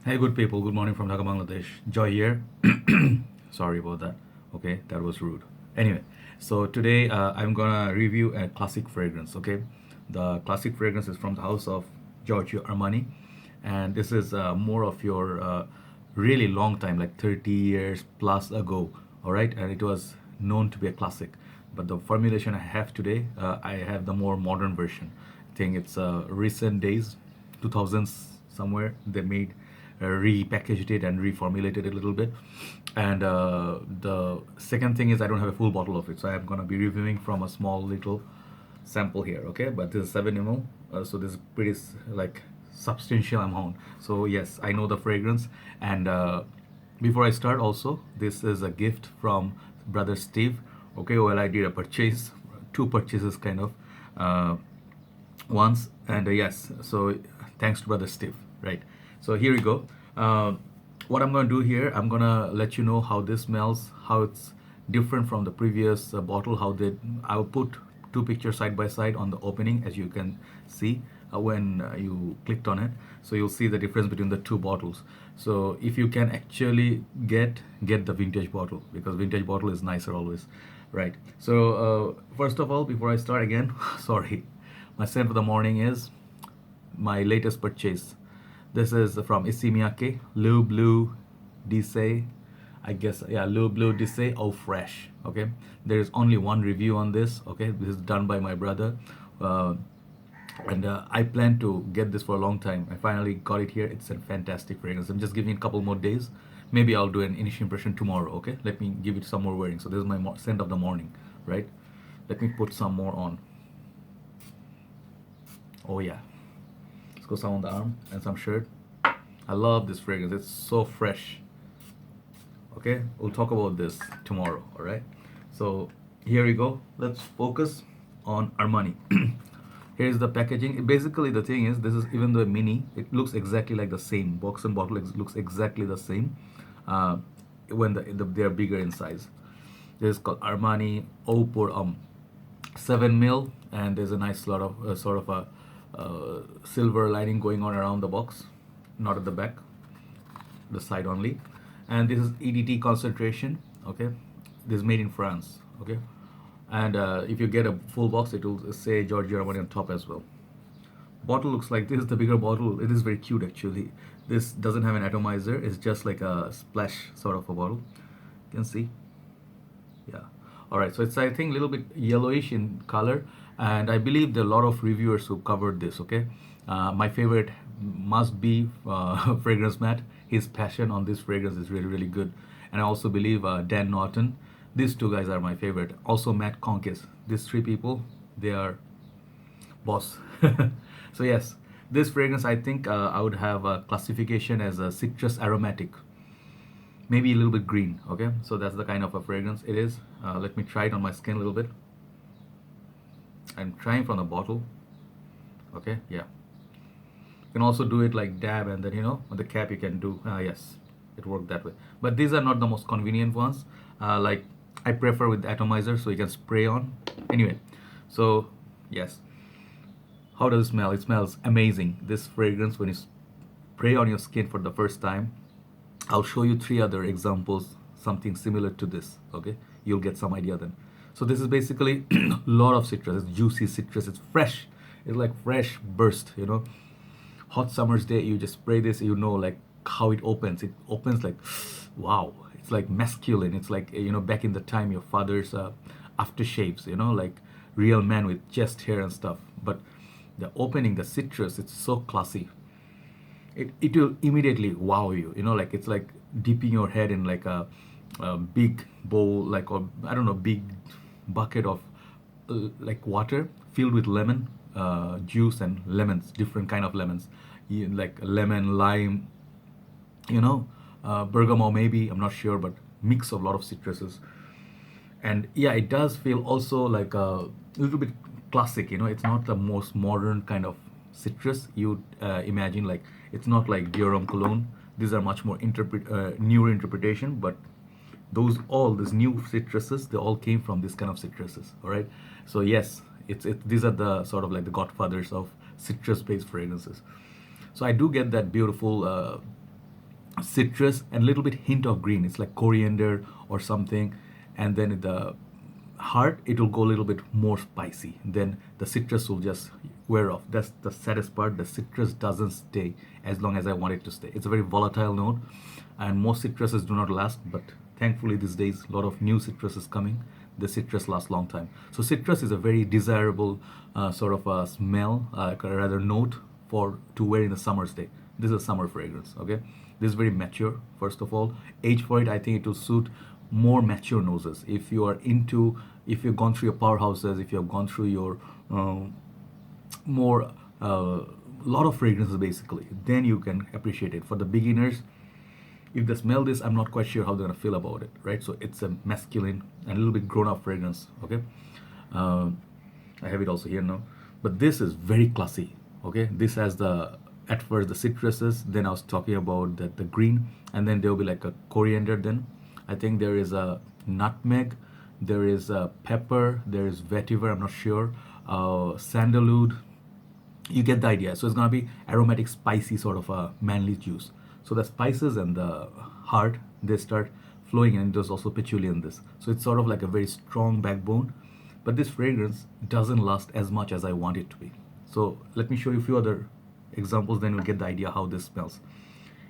Hey, good people. Good morning from Dhaka, Bangladesh. Joy here. Sorry about that. Okay, that was rude. Anyway, so today I'm gonna review a classic fragrance. Okay, the classic fragrance is from the house of Giorgio Armani, and this is more of your really long time, like 30 years plus ago. All right, and it was known to be a classic. But the formulation I have today, I have the more modern version. I think it's recent days, 2000s somewhere. They made repackaged it and reformulated it a little bit. And the second thing is I don't have a full bottle of it, so I'm gonna be reviewing from a small little sample here. Okay, but this is 7 ml, so this is pretty like substantial amount. So yes, I know the fragrance. And before I start, also this is a gift from brother Steve. Okay, well, I did a purchase, two purchases kind of. Uh, once. And yes, so thanks to brother Steve, right? So here we go. What I'm going to do here, I'm going to let you know how this smells, how it's different from the previous bottle, how they I'll put two pictures side by side on the opening, as you can see when you clicked on it. So you'll see the difference between the two bottles. So if you can actually get the vintage bottle, because vintage bottle is nicer always, right? So first of all, before I start again, sorry, my scent for the morning is my latest purchase. This is from Issey Miyake, Blue Issey. I guess, yeah, Blue Issey Eau Fresh. Okay, there is only one review on this. Okay, this is done by my brother, and I plan to get this for a long time. I finally got it here. It's a fantastic fragrance. I'm just giving it a couple more days. Maybe I'll do an initial impression tomorrow. Okay, let me give it some more wearing. So this is my scent of the morning, right? Let me put some more on. Oh yeah, let's go some on the arm and some shirt. I love this fragrance. It's so fresh. Okay, we'll talk about this tomorrow. All right. So here we go. Let's focus on Armani. Here's the packaging. Basically, the thing is, this is, even though a mini, it looks exactly like the same. Box and bottle looks exactly the same. Uh, when they're bigger in size. This is called Armani Eau Pour Homme, 7 ml, and there's a nice lot of sort of a silver lining going on around the box, not at the back, the side only. And this is EDT concentration. Okay, this is made in France. Okay, and if you get a full box, it will say Giorgio Armani on top as well. Bottle looks like this. The bigger bottle, it is very cute actually. This doesn't have an atomizer. It's just like a splash sort of a bottle. You can see. Yeah. All right. So it's, I think, a little bit yellowish in color, and I believe there are a lot of reviewers who covered this. Okay. My favorite must be Fragrance Matt. His passion on this fragrance is really really good, and I also believe Dan Norton. These two guys are my favorite. Also Matt Conkis. These three people, they are boss. So yes, this fragrance, I think I would have a classification as a citrus aromatic, maybe a little bit green. Okay, so that's the kind of a fragrance it is. Let me try it on my skin a little bit. I'm trying from the bottle. Okay, yeah, you can also do it like dab, and then on the cap you can do, yes, it worked that way. But these are not the most convenient ones. Like, I prefer with the atomizer, so you can spray on. Anyway, so yes, how does it smell? It smells amazing. This fragrance, when you spray on your skin for the first time, I'll show you three other examples, something similar to this. Okay, you'll get some idea then. So this is basically a lot of citrus. It's juicy citrus. It's fresh. It's like fresh burst. Hot summer's day, you just spray this. Like how it opens. It opens like, wow. It's like masculine. It's like, back in the time, your father's aftershaves. Like real man with chest hair and stuff. But the opening, the citrus, it's so classy. It will immediately wow you. Like it's like dipping your head in like a big bowl, like, or I don't know, big bucket of like water filled with lemon juice and lemons, different kind of lemons, like lemon, lime, bergamot maybe, I'm not sure, but mix of a lot of citruses. And yeah, it does feel also like a little bit classic. It's not the most modern kind of citrus you imagine. Like, it's not like Dior cologne. These are much more newer interpretation, but these new citruses, they all came from this kind of citruses. All right, so yes, these are the sort of like the godfathers of citrus based fragrances. So I do get that beautiful citrus and a little bit hint of green. It's like coriander or something. And then the heart, it will go a little bit more spicy. Then the citrus will just wear off. That's the saddest part. The citrus doesn't stay as long as I want it to stay. It's a very volatile note, and most citruses do not last. But thankfully these days, a lot of new citrus is coming. The citrus lasts long time. So citrus is a very desirable sort of a smell, rather note for to wear in the summer's day. This is a summer fragrance. Okay, this is very mature. First of all, age for it, I think it will suit more mature noses. If you are into, if you've gone through your powerhouses, if you have gone through your more lot of fragrances basically, then you can appreciate it. For the beginners, if they smell this, I'm not quite sure how they're gonna feel about it, right? So it's a masculine and a little bit grown-up fragrance. Okay, I have it also here now, but this is very classy. Okay, this has the, at first the citruses, then I was talking about the green, and then there will be like a coriander. Then I think there is a nutmeg, there is a pepper, there is vetiver, I'm not sure, sandalwood. You get the idea. So it's gonna be aromatic, spicy sort of a manly juice. So the spices and the heart, they start flowing, and there's also patchouli in this. So it's sort of like a very strong backbone. But this fragrance doesn't last as much as I want it to be. So let me show you a few other examples, then you'll get the idea how this smells.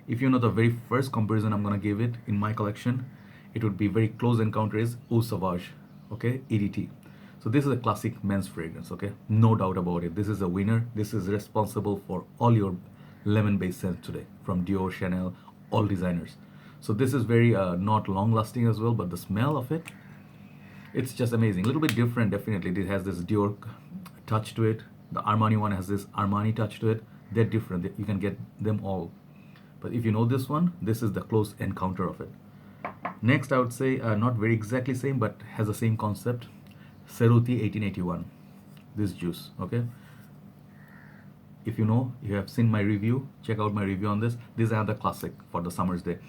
If you know the very first comparison I'm gonna give it in my collection, it would be very close encounter is Eau Sauvage, okay, EDT. So this is a classic men's fragrance, okay, no doubt about it. This is a winner. This is responsible for all your lemon-based scents today, from Dior, Chanel, all designers. So this is very not long-lasting as well, but the smell of it, it's just amazing. A little bit different, definitely. It has this Dior touch to it. The Armani one has this Armani touch to it. They're different. You can get them all. But if you know this one, this is the close encounter of it. Next, I would say not very exactly same, but has the same concept. Ceruti 1881. This juice, okay. If you know, you have seen my review, check out my review on this. This is another classic for the summer's day.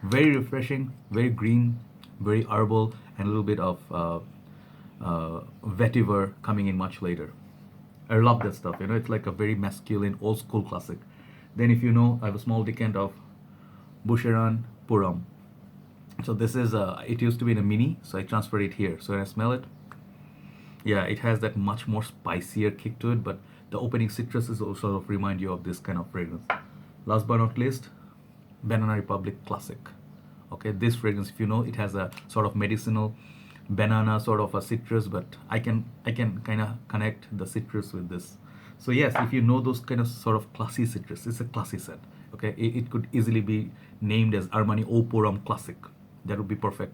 Very refreshing, very green, very herbal, and a little bit of vetiver coming in much later. I love that stuff. You know, it's like a very masculine, old school classic. Then, if you know, I have a small decant of Armani Pour Homme. So this is it used to be in a mini, so I transferred it here. So when I smell it, yeah, it has that much more spicier kick to it, but the opening citruses also sort of remind you of this kind of fragrance. Last but not least, Banana Republic Classic. Okay, this fragrance, if you know, it has a sort of medicinal banana sort of a citrus, but I can kind of connect the citrus with this. So yes, if you know those kind of sort of classy citrus, it's a classy scent. Okay, it could easily be named as Armani Eau Pour Homme Classic. That would be perfect.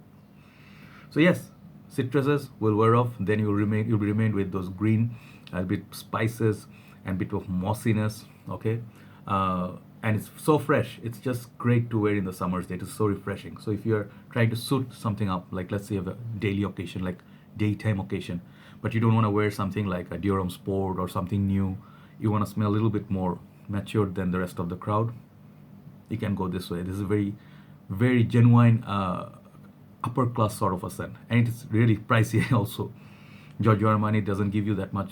So yes, citruses will wear off. Then you'll be remained with those green, a bit spices and bit of mossiness. Okay, and it's so fresh. It's just great to wear in the summer's day. It's so refreshing. So if you're trying to suit something up, like let's say a daily occasion, like daytime occasion, but you don't want to wear something like a Dior Homme Sport or something new, you want to smell a little bit more matured than the rest of the crowd, you can go this way. This is a very, very genuine upper class sort of a scent, and it's really pricey also. Giorgio Armani doesn't give you that much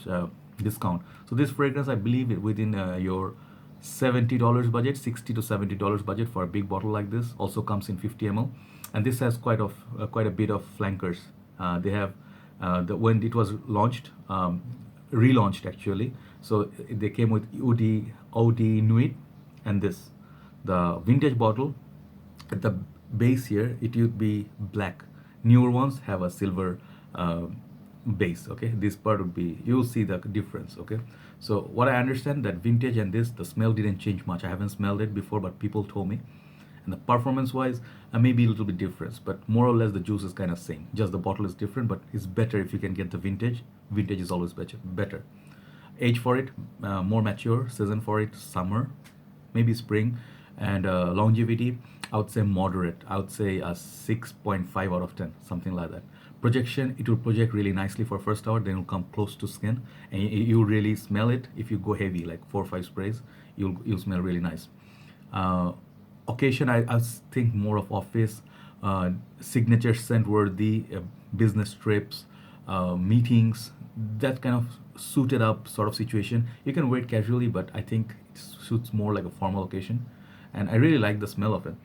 discount. So this fragrance, I believe, it within your $70 budget, $60 to $70 budget for a big bottle like this. Also comes in 50 ml, and this has quite a bit of flankers. They have when it was launched, relaunched actually. So they came with OD Nuit, and this, the vintage bottle. At the base here, it would be black. Newer ones have a silver base. Okay, this part would be, you'll see the difference. Okay, so what I understand, that vintage and this, the smell didn't change much. I haven't smelled it before, but people told me. And the performance wise, maybe a little bit difference, but more or less the juice is kind of same. Just the bottle is different, but it's better if you can get the vintage. Vintage is always better. Age for it, more mature. Season for it, summer, maybe spring. And longevity, I would say moderate. I would say a 6.5 out of 10, something like that. Projection, it will project really nicely for first hour, then it will come close to skin, and you really smell it. If you go heavy, like 4 or 5 sprays, you'll smell really nice. Occasion, I think more of office, signature scent worthy, business trips, meetings, that kind of suited up sort of situation. You can wear it casually, but I think it suits more like a formal occasion. And I really like the smell of it.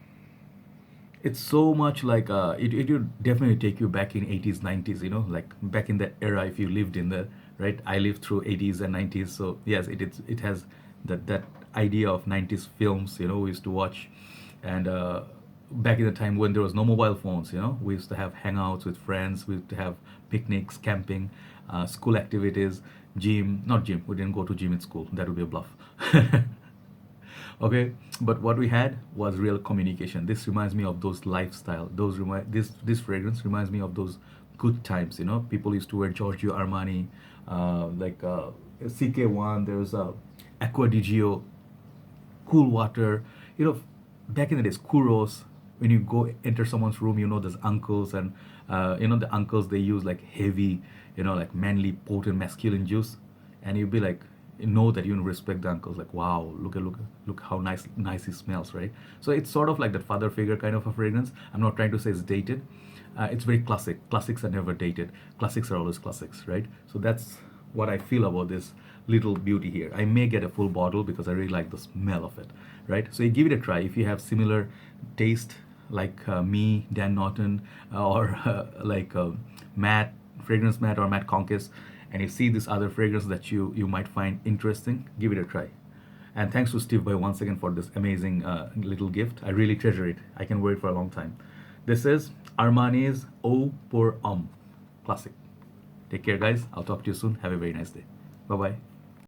it's so much like it would definitely take you back in 80s 90s, you know, like back in that era if you lived in the, right, I lived through 80s and 90s, so yes, it has that idea of 90s films, you know, we used to watch. And back in the time when there was no mobile phones, you know, we used to have hangouts with friends, we used to have picnics, camping, school activities, gym, not gym, we didn't go to gym in school, that would be a bluff. Okay, but what we had was real communication. This reminds me of those lifestyle, this fragrance reminds me of those good times, you know. People used to wear Giorgio Armani, like CK1, there's Acqua di Gio, cool water, you know. Back in the days, kuros, when you go enter someone's room, you know, there's uncles, and you know, the uncles, they use like heavy, you know, like manly, potent, masculine juice, and you'd be like, you know, that you respect the uncles, like, wow, look how nice he smells, right? So it's sort of like that father figure kind of a fragrance. I'm not trying to say it's dated. It's very classic. Classics are never dated. Classics are always classics, right? So that's what I feel about this little beauty here. I may get a full bottle because I really like the smell of it, right? So you give it a try if you have similar taste like me, Dan Norton, or like Matt, Fragrance Matt, or Matt Conkis, and you see this other fragrance that you might find interesting, give it a try. And thanks to Steve Boy once again for this amazing little gift. I really treasure it. I can wear it for a long time. This is Armani's Eau Pour Homme. Classic. Take care, guys. I'll talk to you soon. Have a very nice day. Bye bye.